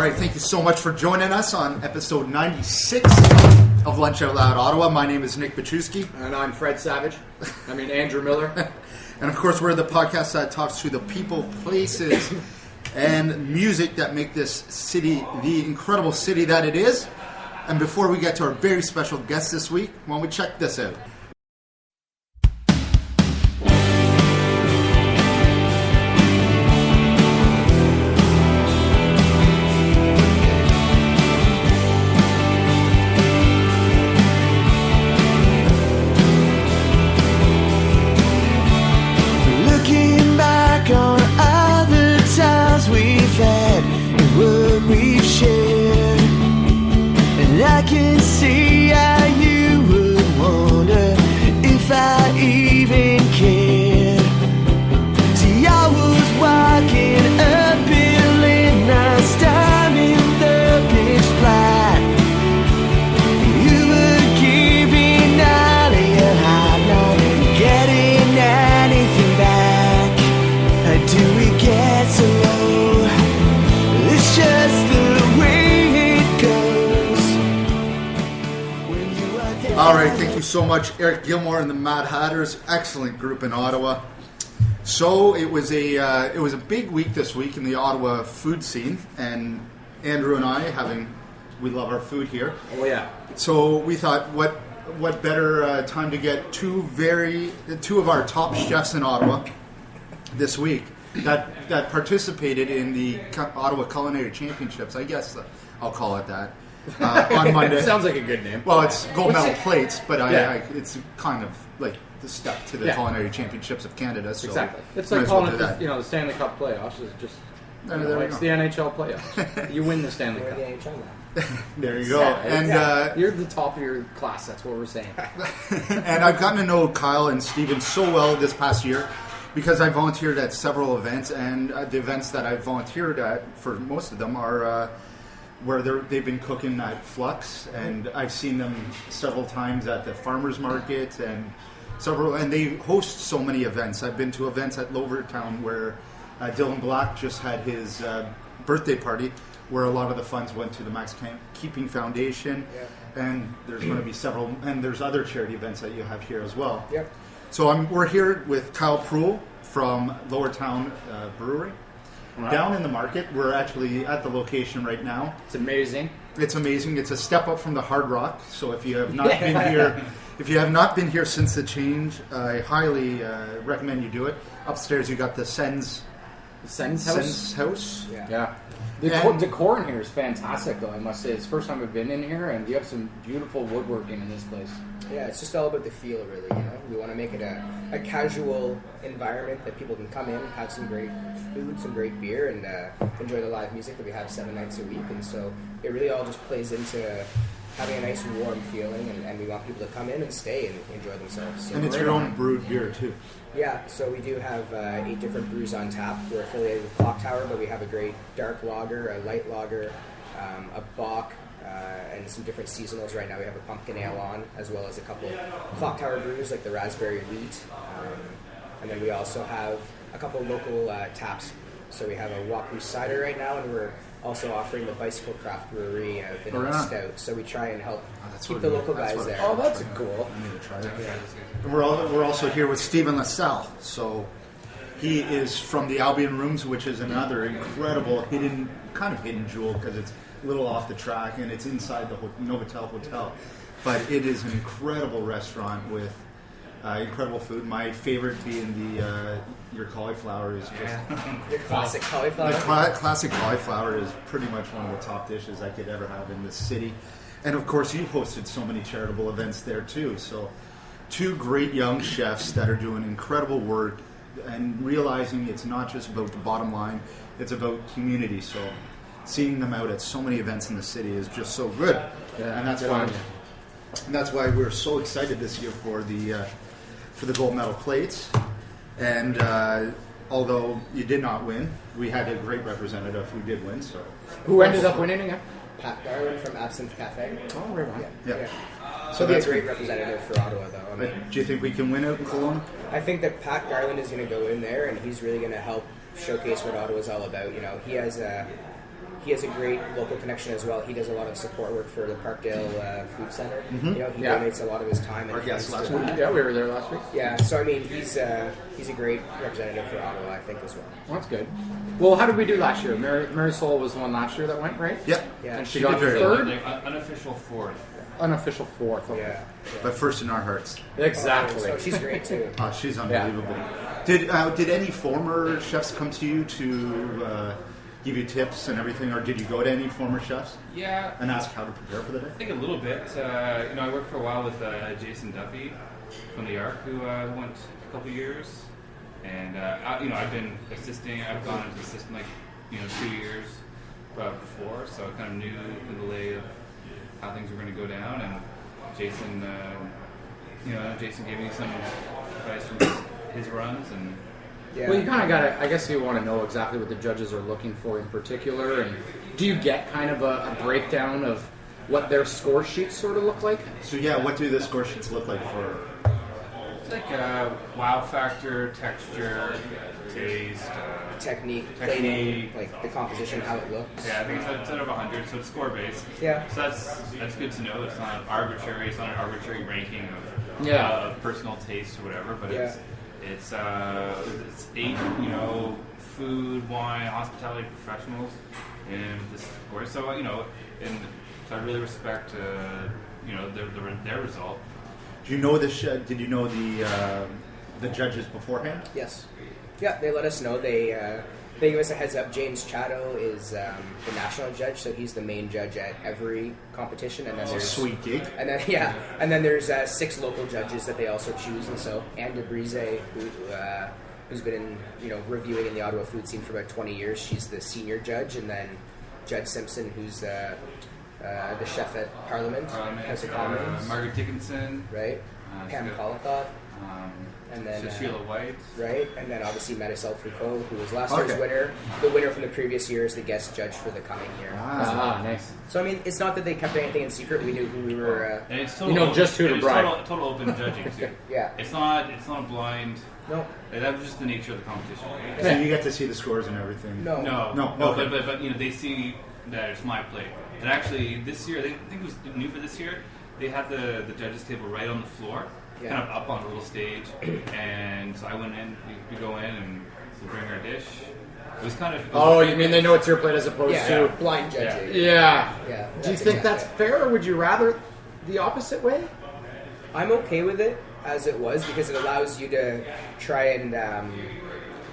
right, thank you so much for joining us on episode 96 of Lunch Out Loud Ottawa. My name is Nick Petruski. And I'm Andrew Miller. And of course, we're the podcast that talks to the people, places, and music that make this city the incredible city that it is. And before we get to our very special guest this week, why don't we check this out? I can see how you would wonder if I even cared. See, I was walking uphill and I started in the pitch black. You were giving all of your heart, not getting anything back. Do we get so low? It's just the way it goes. All right, thank you so much, Eric Gilmore and the Mad Hatters. Excellent group in Ottawa. So it was a big week this week in the Ottawa food scene, and Andrew and I, we love our food here. Oh yeah. So we thought, what better time to get two of our top chefs in Ottawa this week that participated in the Ottawa Culinary Championships. I guess I'll call it that. On Monday. Sounds like a good name. Well, it's gold medal plates, but it's kind of like the step to the Culinary Championships of Canada. So exactly. It's like calling it the Stanley Cup playoffs is just it's the NHL playoffs. You win the Stanley Cup. The NHL now. There you go. And you're the top of your class. That's what we're saying. And I've gotten to know Kyle and Steven so well this past year because I volunteered at several events, and the events that I've volunteered at for most of them are where they've been cooking at Flux, and I've seen them several times at the farmers market and they host so many events. I've been to events at Lovertown where Dylan Black just had his birthday party, where a lot of the funds went to the Max Keeping Foundation, and there's going to be several, and there's other charity events that you have here as well. Yep. So we're here with Kyle Proulx from Lowertown Brewery. Wow. Down in the market. We're actually at the location right now. It's amazing. It's amazing. It's a step up from the Hard Rock. So if you have not been here, since the change, I highly recommend you do it. Upstairs, you got the Sens House. Yeah. The decor in here is fantastic, though. I must say, it's the first time I've been in here, and you have some beautiful woodworking in this place. Yeah, it's just all about the feel, really. We want to make it a casual environment that people can come in, have some great food, some great beer, and enjoy the live music that we have 7 nights a week. And so it really all just plays into having a nice warm feeling, and we want people to come in and stay and enjoy themselves. So and it's your own brewed beer too. Yeah, so we do have 8 different brews on tap. We're affiliated with Clock Tower, but we have a great dark lager, a light lager, a bock, and some different seasonals. Right now we have a pumpkin ale on, as well as a couple Clock Tower brews like the raspberry wheat. And then we also have a couple local taps. So we have a Wapoo cider right now, and we're also offering the Bicycle Craft Brewery vanilla stout. So we try and help keep the local guys there. Oh, that's cool. I need to try that. Yeah. And we're also here with Proulx LaSalle. So he is from the Albion Rooms, which is another incredible hidden jewel because it's a little off the track and it's inside the Novotel Hotel. But it is an incredible restaurant with incredible food. My favorite being your cauliflower is just your classic cauliflower. The classic cauliflower is pretty much one of the top dishes I could ever have in this city. And of course, you've hosted so many charitable events there too. So, 2 great young chefs that are doing incredible work and realizing it's not just about the bottom line; it's about community. So, seeing them out at so many events in the city is just so good. Yeah, and that's why we're so excited this year for the gold medal plates. And although you did not win, we had a great representative who did win. So who ended up winning again? Pat Garland from Absinthe Cafe. Oh, right on. Yeah. So that's a great representative for Ottawa, though. I mean, do you think we can win out in Kelowna? I think that Pat Garland is going to go in there, and he's really going to help showcase what Ottawa's all about. You know, he has a great local connection as well. He does a lot of support work for the Parkdale Food Center. Mm-hmm. You know, he donates a lot of his time. Our guest last week. Yeah, we were there last week. Yeah, so I mean, he's a great representative for Ottawa, I think, as well. Well, that's good. Well, how did we do last year? Mary Soul was the one last year that went, right? Yeah. And she got did very third? Unofficial fourth. Unofficial fourth. Okay. Yeah. But first in our hearts. Exactly. So she's great too. Oh, she's unbelievable. Did any former chefs come to you to give you tips and everything, or did you go to any former chefs? Yeah. And ask how to prepare for the day? I think a little bit. I worked for a while with Jason Duffy from the Arc, who went a couple years, and I've been assisting. I've gone into assistant 2 years before, so I kind of knew the lay of how things were going to go down. And Jason, Jason gave me some advice from his runs and. Yeah. Well, you kind of got to, I guess you want to know exactly what the judges are looking for in particular, and do you get kind of a breakdown of what their score sheets sort of look like? So what do the score sheets look like for? It's like wow factor, texture, taste, technique, plating, like the composition, how it looks. Yeah, I think it's out of 100, so it's score based. Yeah. So that's good to know. It's not arbitrary. It's not an arbitrary ranking of personal taste or whatever, but it's 8, food, wine, hospitality professionals, and this of course. So so I really respect their result. Do you know did you know the judges beforehand? Yes. Yeah, they let us know. They give us a heads up. James Chatto is the national judge, so he's the main judge at every competition. And then there's sweet gig. And then there's 6 local judges that they also choose. And so Anne DeBrise, who's been reviewing in the Ottawa food scene for about 20 years, she's the senior judge, and then Judd Simpson, who's the chef at Parliament House of Commons. Margaret Dickinson, right? Pam Kolikoff. And then Sheila White, right? And then obviously Marisol Foucault, who was last year's winner. The winner from the previous year is the guest judge for the coming year. Nice. So I mean, it's not that they kept anything in secret. We knew who we were. And it's total, just who to bribe. Total open judging too. Yeah. It's not a blind. No. That was just the nature of the competition. Right? So you get to see the scores and everything. No. Okay. But they see that it's my plate. And actually, this year, I think it was new for this year. They had the judges table right on the floor. Kind of up on a little stage, and so I went in. We go in and we bring our dish. It was kind of. You mean they know it's your plate as opposed to blind judging? Yeah. Do you think exactly that's fair, or would you rather the opposite way? I'm okay with it as it was because it allows you to try and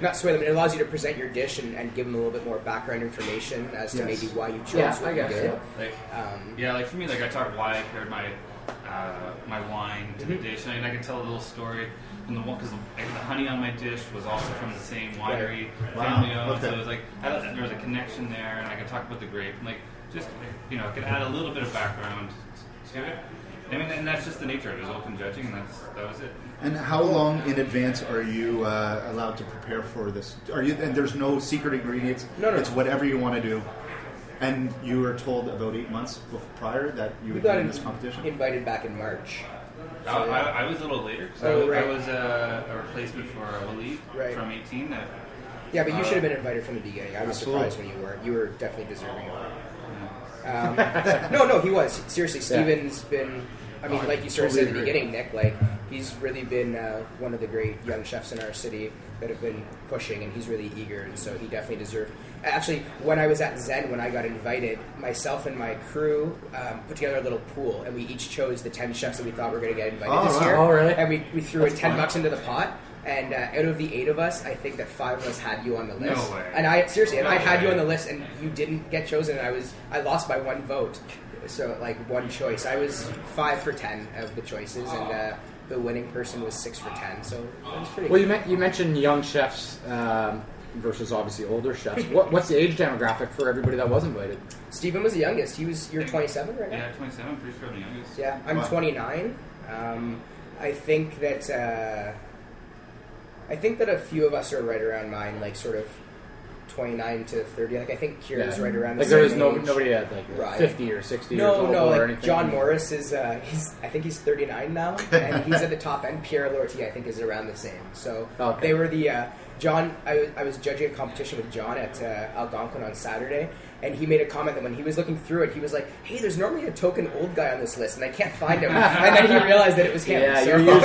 not sway them. It allows you to present your dish and give them a little bit more background information as to maybe why you chose what you did. Like for me, I talked why I paired my wine to the dish, and I can tell a little story from the one because the honey on my dish was also from the same winery, family owned. So it was there was a connection there, and I could talk about the grape, and I could add a little bit of background to it. I mean, and that's just the nature of it. It was open judging, and that was it. And how long in advance are you allowed to prepare for this? And there's no secret ingredients. No. It's whatever you want to do. And you were told about 8 months prior that you would be in this competition? Invited back in March. I was a little later. So I was a replacement for Walid from 18. Yeah, but you should have been invited from the beginning. I was surprised when you weren't. You were definitely deserving of it. No, he was. Seriously, Steven's been... I mean, like you sort of said at the beginning, Nick, he's really been one of the great young chefs in our city that have been pushing, and he's really eager, and so he definitely deserved. Actually, when I was at Zen, when I got invited, myself and my crew put together a little pool, and we each chose the 10 chefs that we thought were going to get invited this year. Oh, really? And we threw in $10 into the pot. And out of the 8 of us, I think that 5 of us had you on the list. No way. And I had you on the list, and you didn't get chosen. And I lost by 1 vote, so 1 choice. I was 5 for 10 of the choices, and the winning person was 6 for 10. So it was pretty. Well, you mentioned young chefs versus obviously older chefs. What's the age demographic for everybody that was invited? Stephen was the youngest. You're 27 right now. Yeah, 27. Pretty sure I'm the youngest. Yeah, I'm 29. I think that a few of us are right around mine, sort of 29 to 30. I think Kira's right around the same there was age. nobody at 50 or 60 years old or anything. John Morris is I think he's 39 now, and he's at the top end. Pierre Lortie I think is around the same. So they were John, I was judging a competition with John at Algonquin on Saturday, and he made a comment that when he was looking through it, he was like, "Hey, there's normally a token old guy on this list, and I can't find him." And then he realized that it was him. Yeah, so. you're using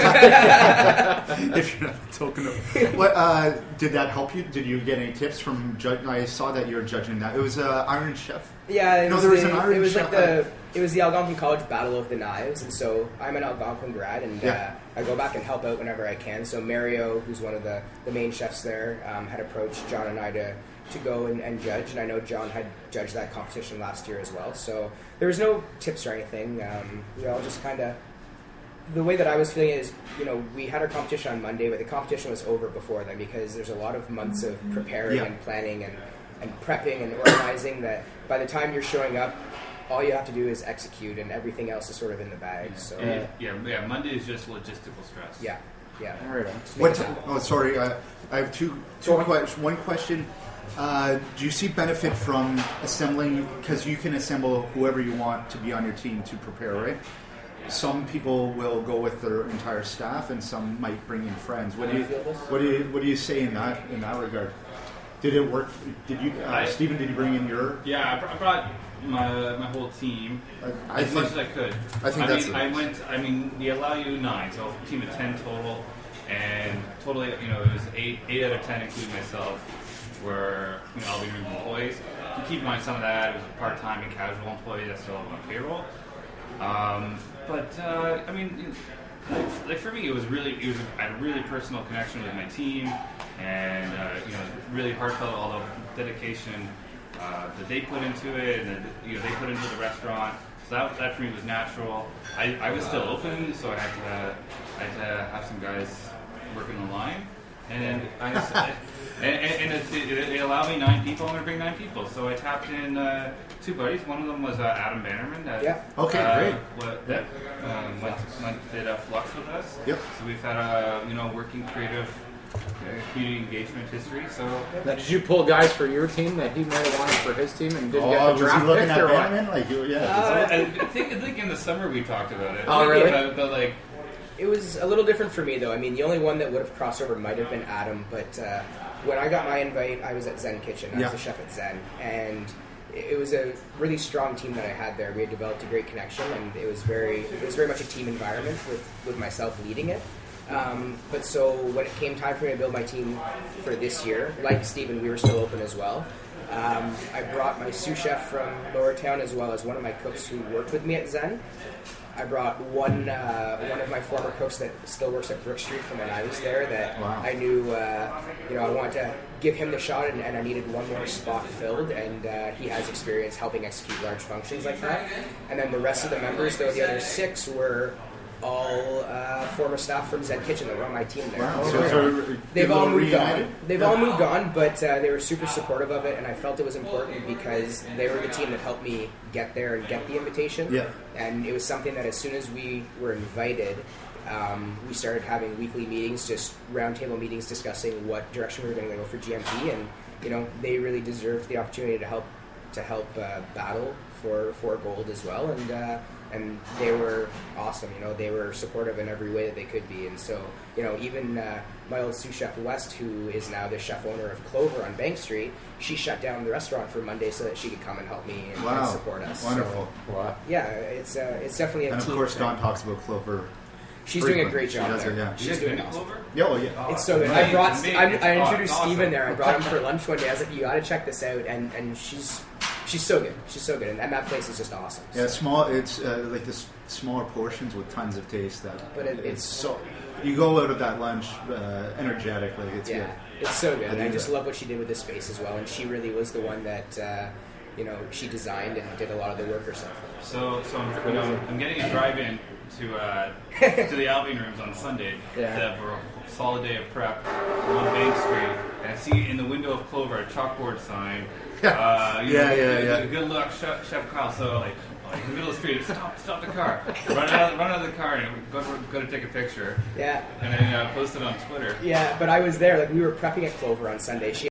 If you're not a token of... What, did that help you? Did you get any tips from judging? I saw that you were judging that. It was Iron Chef. Yeah, there was an Iron it was Chef. it was the Algonquin College Battle of the Knives, and so I'm an Algonquin grad, and I go back and help out whenever I can. So Mario, who's one of the main chefs there, had approached John and I to go and judge, and I know John had judged that competition last year as well. So there was no tips or anything. We all just kind of... The way that I was feeling is, we had our competition on Monday, but the competition was over before then because there's a lot of months of preparing and planning and prepping and organizing that by the time you're showing up, all you have to do is execute, and everything else is sort of in the bag. Yeah. So Yeah. Monday is just logistical stress. yeah. All right. Oh, sorry. I have two questions. One question. Do you see benefit from assembling, because you can assemble whoever you want to be on your team to prepare, right? Some people will go with their entire staff, and some might bring in friends. What do you say in that regard? Did it work? Did you, Stephen? Did you bring in your? Yeah, I brought my whole team as much as I could. I mean, they allow you 9, so a team of 10 total, and totally, it was 8 out of 10, including myself, were Albany Room employees. To keep in mind, some of that was part-time and casual employees that still on payroll. I mean, like for me, I had a really personal connection with my team, and really heartfelt all the dedication that they put into it, and that they put into the restaurant. So that for me was natural. I was still open, so I had to have some guys working the line, and then it allowed me 9 people. I'm going to bring 9 people, so I tapped in 2 buddies. One of them was Adam Bannerman. Okay, great. That did Flux with us. Yep. So we've had a working creative community engagement history. So Now, did you pull guys for your team that he might have wanted for his team and didn't get the was draft he looking pick at or what? Bannerman? I think in the summer we talked about it. Oh, really? But like, It was a little different for me, though. I mean, the only one that would have crossed over might have been Adam, but when I got my invite, I was at Zen Kitchen. I was the chef at Zen, and it was a really strong team that I had there. We had developed a great connection, and it was very much a team environment with myself leading it. But so when it came time for me to build my team for this year, like Stephen, we were still open as well. I brought my sous chef from Lower Town as well as one of my cooks who worked with me at Zen. I brought one of my former cooks that still works at Brook Street from when I was there that I knew, I wanted to give him the shot, and I needed one more spot filled, and he has experience helping execute large functions like that. And then the rest of the members, though, the other 6 were all former staff from Zen Kitchen that were on my team there. Wow. So they've all moved reunited? on. They've all moved on, but they were super supportive of it, and I felt it was important because they were the team that helped me get there and get the invitation. Yeah. And it was something that as soon as we were invited, we started having weekly meetings, just roundtable meetings discussing what direction we were going to go for GMP, and they really deserved the opportunity to help battle for gold as well, and they were awesome. They were supportive in every way that they could be, and so even my old sous chef West, who is now the chef owner of Clover on Bank Street, she shut down the restaurant for Monday so that she could come and help me and support us. Wonderful. Wow. Yeah, it's definitely a And of team course, thing. Dawn talks about Clover. She's doing a great job there. Yeah. She's doing awesome. Clover? Yeah. It's so good. Amazing. I introduced Awesome. Steven there. I brought him for lunch one day. I was like, you got to check this out, and she's so good. She's so good, and that place is just awesome. Yeah, small. It's like this smaller portions with tons of taste. But it's so. You go out of that lunch energetic. Like it's good. it's so good. And I do just that. love what she did with the space as well. And she really was the one that she designed and did a lot of the work herself. So I'm getting a drive-in to the Albion Rooms on Sunday. Yeah. For a solid day of prep on Bank Street, and I see in the window of Clover a chalkboard sign. Good luck, Chef Kyle. So like in the middle of the street, stop the car, run out of the car, and go to take a picture. Yeah. And then post it on Twitter. Yeah, but I was there. Like we were prepping at Clover on Sunday. She